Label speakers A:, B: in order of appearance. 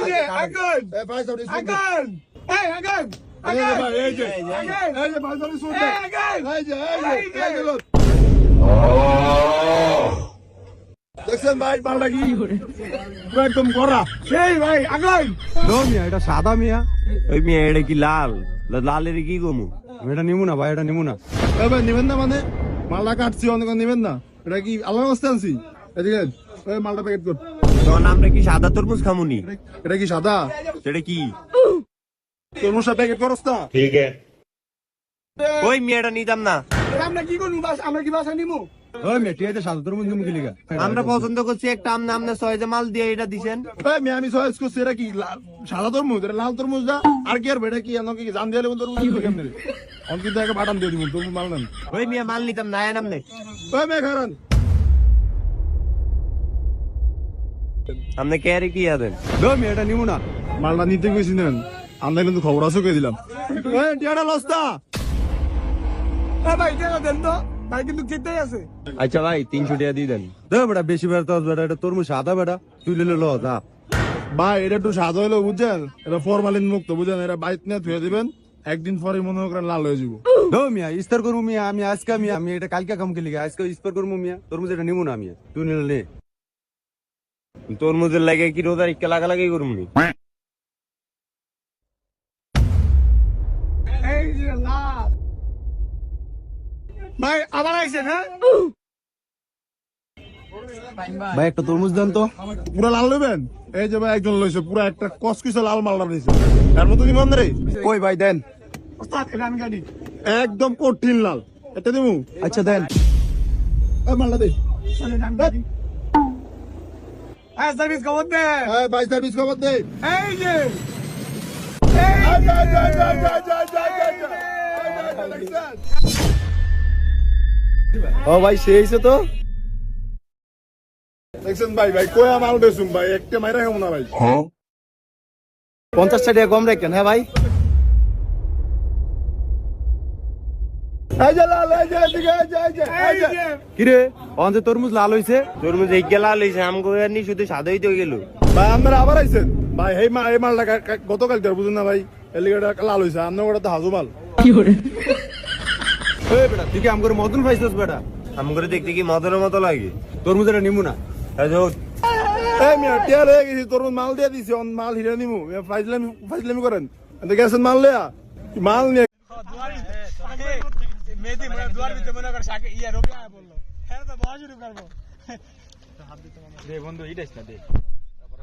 A: যে আগুন
B: ভাই সামনে
A: আগুন আগুন
B: এই যে ভাই সামনে শুনতে এই যে দেখছেন ভাই মালটা কি একদম করা
A: সেই ভাই আগুন
C: নো মিয়া এটা সাদা মিয়া
D: ওই মেয়ে এটা কি লাল লালের কি গমু
C: এটা নিমু না ভাই এটা নিমু না
B: ভাই নেবেন না মানে মালটা কাটছি অনেক নেবেন না এটা কি আলাদা অবস্থা আনছি এদিকে মালটা প্যাকেট কর
D: তখন আমরা কি সাদা তরমুজ খামুনি
B: এটা কি সাদা
D: সেটা কি
B: তরমুজটা প্যাকেট করস না
D: ওই মেয়েটা নিতাম না
A: আমরা কি করবো বাস আমরা কি বাসা নিমু
C: ওই মিয়া টিয়াতে সাদা তরমুজ নিমু কি লিগা
D: আমরা পছন্দ করছি একটা আমনে আমনে ছয় মাল দিয়ে এটা দিছেন
B: আমি চয়েস করছি এটা কি সাদা তরমুজ এটা লাল তরমুজ না আর কি আর বেটা কি কি জান দিয়ে তরমুজ কেমনে অন কিন্তু একটা বাটাম দিয়ে দিব তরমুজ মাল নেন
D: ওই মেয়ে মাল নিতাম না এন আমনে
B: ওই মেয়ে খারান
D: আমনে কে কি আদেন
C: নো মিয়া এটা নিমু না
B: মালটা নিতে গেছি নেন আমরা কিন্তু খবর আছে কে দিলাম টিয়াটা লস্তা
A: ভাই কেন দেন তো ভাই কিন্তু খেতেই আছে
D: আচ্ছা ভাই 300 টাকা দিয়ে দেন
C: দে বেটা বেশি বেড়া তো বেটা এটা তরমুজ সাদা বেটা তুই লিলে ল যা
B: ভাই এটা একটু স্বাদ হইলো বুঝছেন এটা ফরমালিন মুক্ত বুঝছেন এটা বাইক নিয়ে ধুয়ে দিবেন একদিন পরে মনে করেন লাল হয়ে যাবো
C: নো মিয়া ইস্তার করবো মিয়া আমি আজকে মিয়া আমি এটা কালকে কাম কে লিগা আজকে ইস্তার করবো মিয়া তরমুজ এটা নিমু না মিয়া তুই নিলে নে
D: তরমুজের লাগে কি রোজার ইক্কা লাগালাগি করমুনি
A: এই যে লাভ ভাই আবার আইছেন হ্যাঁ
C: ভাই একটা তরমুজ দেন তো
B: পুরা লাল লইবেন এই যে ভাই একজন লইছে পুরা একটা কসকসে লাল মালটা নিছে তার মতো কি মন রে
C: ওই ভাই দেন
A: ওস্তাদ এটা আমি গাড়ি
B: একদম কঠিন লাল এটা দিমু
C: আচ্ছা দেন
B: এই মালটা দে
A: সার্ভিস খবর দে
B: এই ভাই সার্ভিস খবর দে
A: এই যে
C: ও ভাই সেইছে তো
B: দেখছেন ভাই ভাই কয়া মাল বেচুম ভাই একটা মাইরা খাবো না ভাই
C: 50 টাকা কম রাখেন হ্যাঁ ভাই
B: এই যে লাল এই যে এদিকে এই যে
C: কিরে অন যে তরমুজ লাল হইছে
D: তরমুজ ইক্কা লাল হইছে আমগো এনি শুধু সাদাই তো গেল
B: ভাই আমরা আবার আইছেন ভাই এই মালটা গতকালকে বুঝুন না ভাই এলিগেটা লাল হইছে আপনার ওটা তো হাজু মাল
C: এই বেটা তুই কি আম করে মদন পাইছস বেটা
D: আমগো দেখতে কি মদনের মতো লাগে
C: তরমুজ এটা নিমু না
B: এই মিয়া টিয়ার হয়ে গেছি তোর মাল দিয়ে দিছি অন মাল হিরে নিমু ফাইজলামি করেন এতে গেছেন মাল লিয়া মাল নিয়ে
A: মেদি মনে দুয়ার ভিতরে মনে করে সাকে ইয়া রবি আয়া বললো হ্যাঁ তো বড় শুরু করবো
C: দে বন্ধু ইটাইস না দে